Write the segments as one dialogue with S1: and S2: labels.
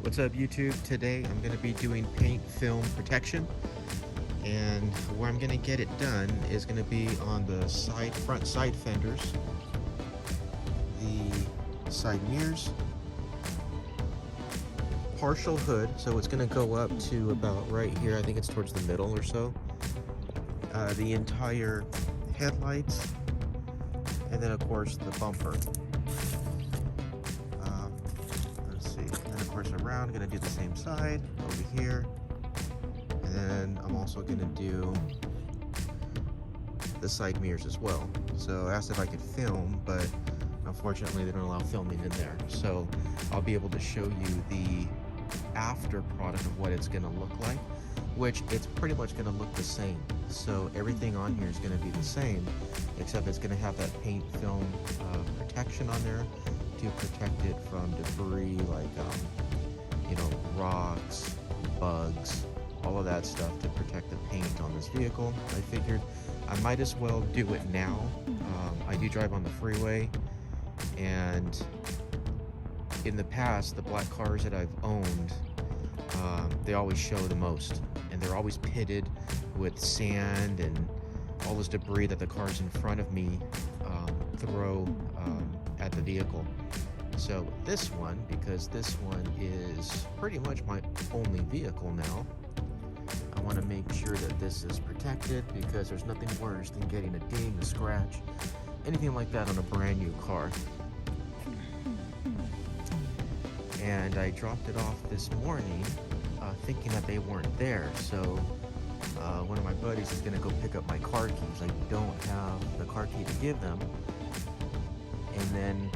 S1: What's up, YouTube? Today I'm going to be doing paint film protection, and where I'm going to get it done is going to be on the front side fenders, the side mirrors, partial hood, so it's going to go up to about right here. I think it's towards the middle or so. The entire headlights, and then of course the bumper. And then of course around, gonna do the same side over here, and then I'm also gonna do the side mirrors as well. So I asked if I could film, but unfortunately they don't allow filming in there. So I'll be able to show you the after product of what it's gonna look like, which it's pretty much gonna look the same. So everything on here is gonna be the same, except it's gonna have that paint film protection on there to protect it from debris like rocks, bugs, all of that stuff to protect the paint on this vehicle. I figured I might as well do it now. I do drive on the freeway, and in the past, the black cars that I've owned, they always show the most, and they're always pitted with sand and all this debris that the cars in front of me throw at the vehicle. So this one, because this one is pretty much my only vehicle now, I want to make sure that this is protected, because there's nothing worse than getting a ding, a scratch, anything like that on a brand new car. And I dropped it off this morning thinking that they weren't there. So one of my buddies is going to go pick up my car keys. I don't have the car key to give them. And then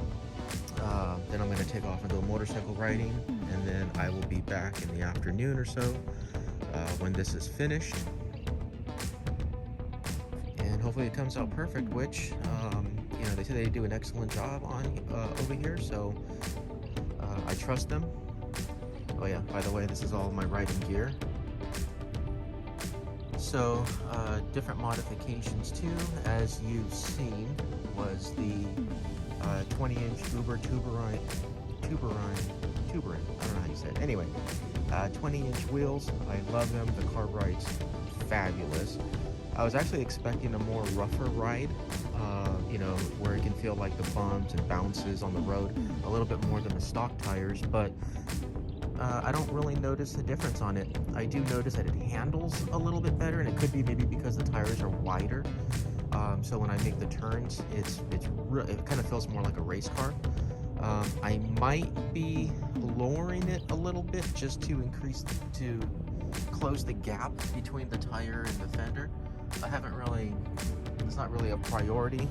S1: I'm going to take off and go motorcycle riding, and then I will be back in the afternoon or so when this is finished. And hopefully it comes out perfect, which they say they do an excellent job on over here, so I trust them. Oh yeah, by the way, this is all my riding gear. So different modifications too, as you've seen, was the 20-inch Uber Tuberin, I don't know how you say it. Anyway, 20-inch wheels, I love them. The car ride's fabulous. I was actually expecting a more rougher ride, where it can feel like the bumps and bounces on the road a little bit more than the stock tires, but I don't really notice the difference on it. I do notice that it handles a little bit better, and it could be maybe because the tires are wider. So when I make the turns, it kind of feels more like a race car. I might be lowering it a little bit just to close the gap between the tire and the fender. It's not really a priority,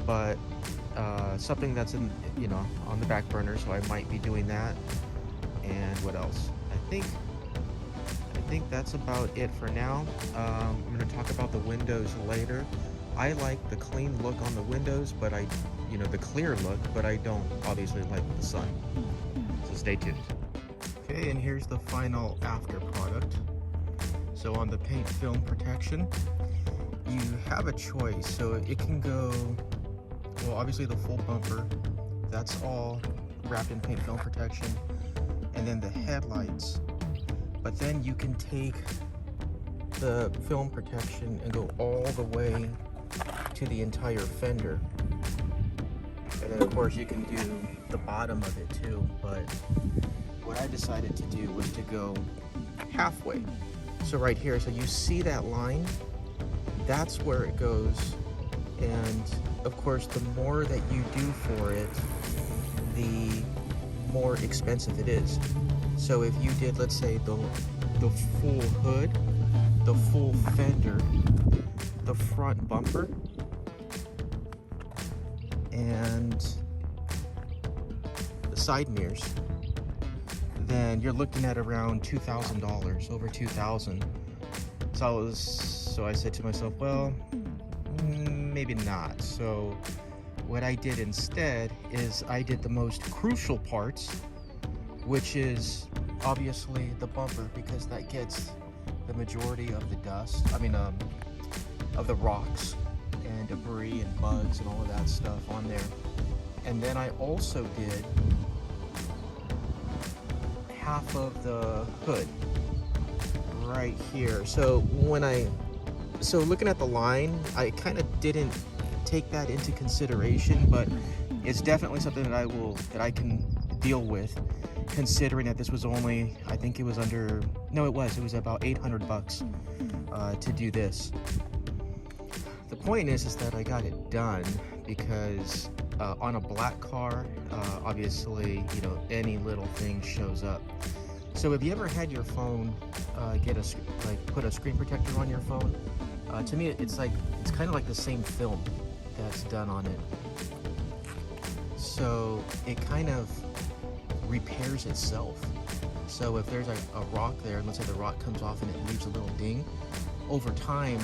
S1: but something that's on the back burner, so I might be doing that. And what else? I think that's about it for now. I'm going to talk about the windows later. I like the clean look on the windows, but the clear look, but I don't obviously like the sun. So stay tuned. Okay, and here's the final after product. So on the paint film protection, you have a choice. So it can go, well, obviously the full bumper, that's all wrapped in paint film protection, and then the headlights. But then you can take the film protection and go all the way to the entire fender. And then of course you can do the bottom of it too, but what I decided to do was to go halfway. So right here, so you see that line, that's where it goes. And of course, the more that you do for it, the more expensive it is. So if you did, let's say, the full hood, the full fender, the front bumper, and the side mirrors, then you're looking at around $2,000, over $2,000. So I said to myself, well, maybe not. So what I did instead is I did the most crucial parts, which is obviously the bumper, because that gets the majority of the dust, of the rocks and debris and bugs and all of that stuff on there. And then I also did half of the hood right here. So looking at the line, I kind of didn't take that into consideration, but it's definitely something that I can deal with, considering that this was only, I think it was under, no, it was about 800 bucks to do this. The point is that I got it done because on a black car, obviously, you know, any little thing shows up. So have you ever had your phone put a screen protector on your phone? To me, it's kind of like the same film that's done on it. So it kind of repairs itself. So if there's a rock there, and let's say the rock comes off and it leaves a little ding, over time,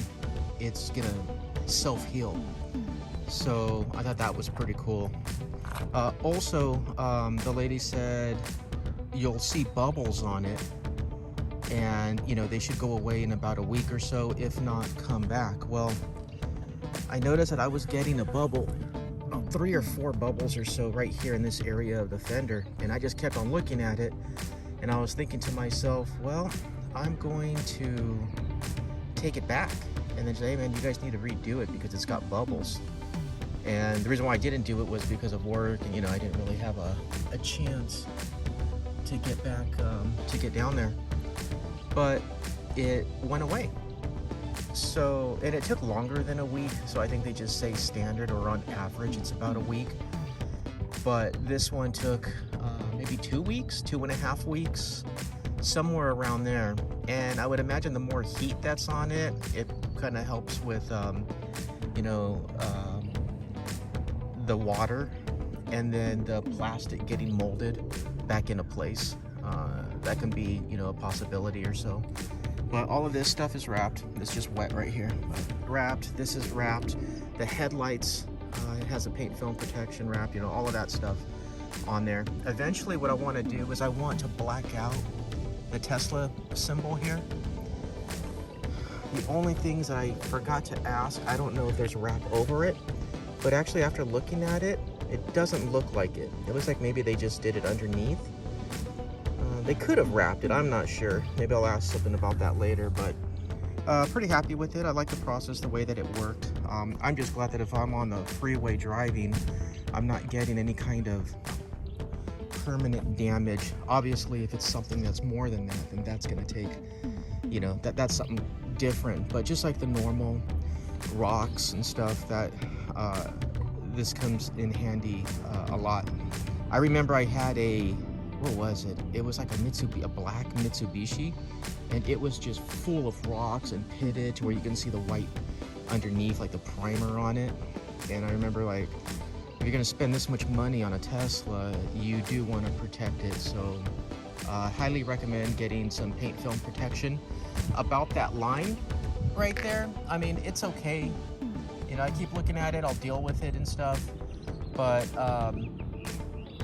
S1: it's gonna self-heal. So I thought that was pretty cool. Also, the lady said you'll see bubbles on it, and you know, they should go away in about a week or so, if not come back. Well, I noticed that I was getting a bubble, 3 or 4 bubbles or so right here in this area of the fender, and I just kept on looking at it, and I was thinking to myself, well, I'm going to take it back and then say, hey man, you guys need to redo it because it's got bubbles. And the reason why I didn't do it was because of work, and you know, I didn't really have a chance to get back, to get down there. But it went away. So, and it took longer than a week, so I think they just say standard, or on average it's about a week. But this one took maybe 2 weeks, 2.5 weeks, somewhere around there. And I would imagine the more heat that's on it, it kind of helps with, you know, the water and then the plastic getting molded back into place. That can be, you know, a possibility or so. But all of this stuff is wrapped. It's just wet right here. Wrapped. This is wrapped. The headlights, it has a paint film protection wrap, you know, all of that stuff on there. Eventually what I want to do is I want to black out the Tesla symbol here. The only things that I forgot to ask, I don't know if there's wrap over it, but actually after looking at it, it doesn't look like it. It looks like maybe they just did it underneath. They could have wrapped it, I'm not sure. Maybe I'll ask something about that later, but pretty happy with it. I like the process, the way that it worked. I'm just glad that if I'm on the freeway driving, I'm not getting any kind of permanent damage. Obviously, if it's something that's more than that, then that's gonna take, you know, that's something different. But just like the normal rocks and stuff, that this comes in handy a lot. I remember I had what was it? It was like a black Mitsubishi, and it was just full of rocks and pitted to where you can see the white underneath, like the primer on it. And I remember, like, if you're gonna spend this much money on a Tesla, you do want to protect it. So highly recommend getting some paint film protection. About that line right there, I mean, it's okay. You know, I keep looking at it, I'll deal with it and stuff. But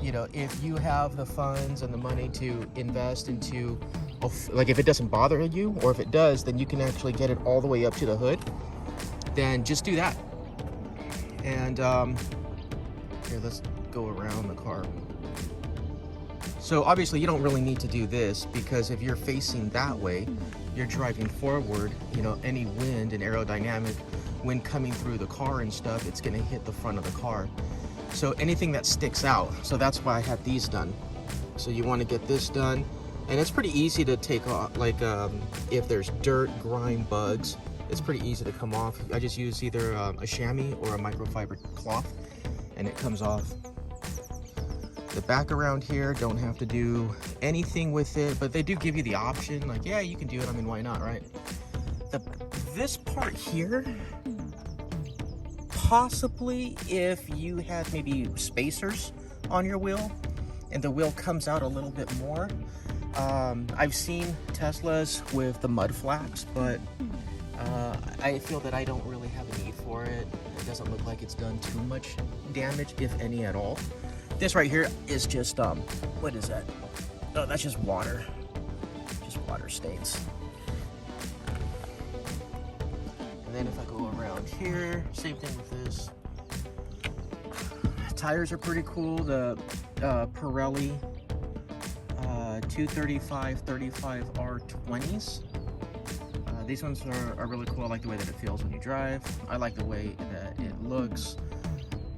S1: you know, if you have the funds and the money to invest into, like, if it doesn't bother you, or if it does, then you can actually get it all the way up to the hood, then just do that. And here, let's go around the car. So obviously you don't really need to do this, because if you're facing that way, you're driving forward, you know, any wind and aerodynamic wind coming through the car and stuff, it's gonna hit the front of the car. So anything that sticks out, so that's why I had these done. So you want to get this done, and it's pretty easy to take off, like if there's dirt, grime, bugs, it's pretty easy to come off. I just use either a chamois or a microfiber cloth, and it comes off. The back around here, don't have to do anything with it, but they do give you the option, like, yeah, you can do it, I mean, why not, right? This part here, possibly if you had maybe spacers on your wheel and the wheel comes out a little bit more. I've seen Teslas with the mud flaps, but I feel that I don't really have a need for it. It doesn't look like it's done too much damage, if any at all. This right here is just, what is that? Oh, that's just water. Just water stains. And then if I go around here, same thing with this. Tires are pretty cool. The Pirelli 235/35R20s. These ones are really cool. I like the way that it feels when you drive. I like the way that it looks.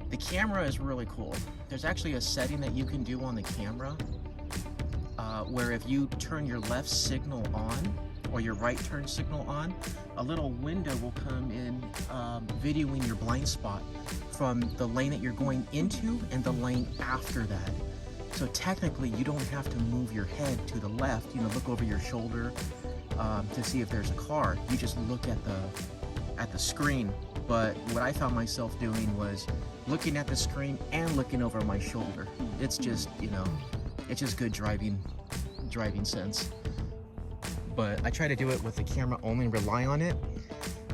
S1: The camera is really cool. There's actually a setting that you can do on the camera where if you turn your left signal on or your right turn signal on, a little window will come in videoing your blind spot from the lane that you're going into and the lane after that. So technically you don't have to move your head to the left, you know, look over your shoulder to see if there's a car. You just look at the screen. But what I found myself doing was looking at the screen and looking over my shoulder. It's just, you know, it's just good driving sense. But I try to do it with the camera only, rely on it.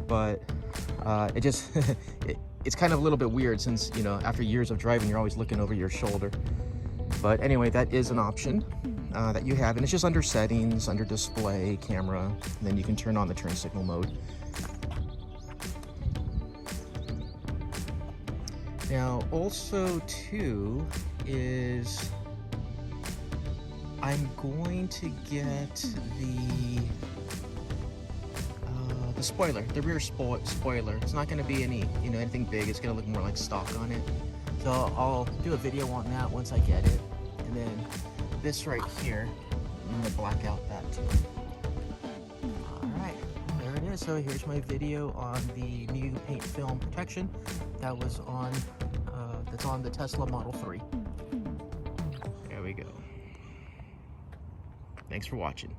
S1: But it just, it's kind of a little bit weird since, you know, after years of driving, you're always looking over your shoulder. But anyway, that is an option that you have, and it's just under settings, under display, camera, and then you can turn on the turn signal mode. Now, also too, is I'm going to get the spoiler, the rear spoiler. It's not going to be anything big. It's going to look more like stock on it. So I'll do a video on that once I get it. And then this right here, I'm going to black out that too. Alright, there it is. So here's my video on the new paint film protection that was on, that's on the Tesla Model 3. There we go. Thanks for watching.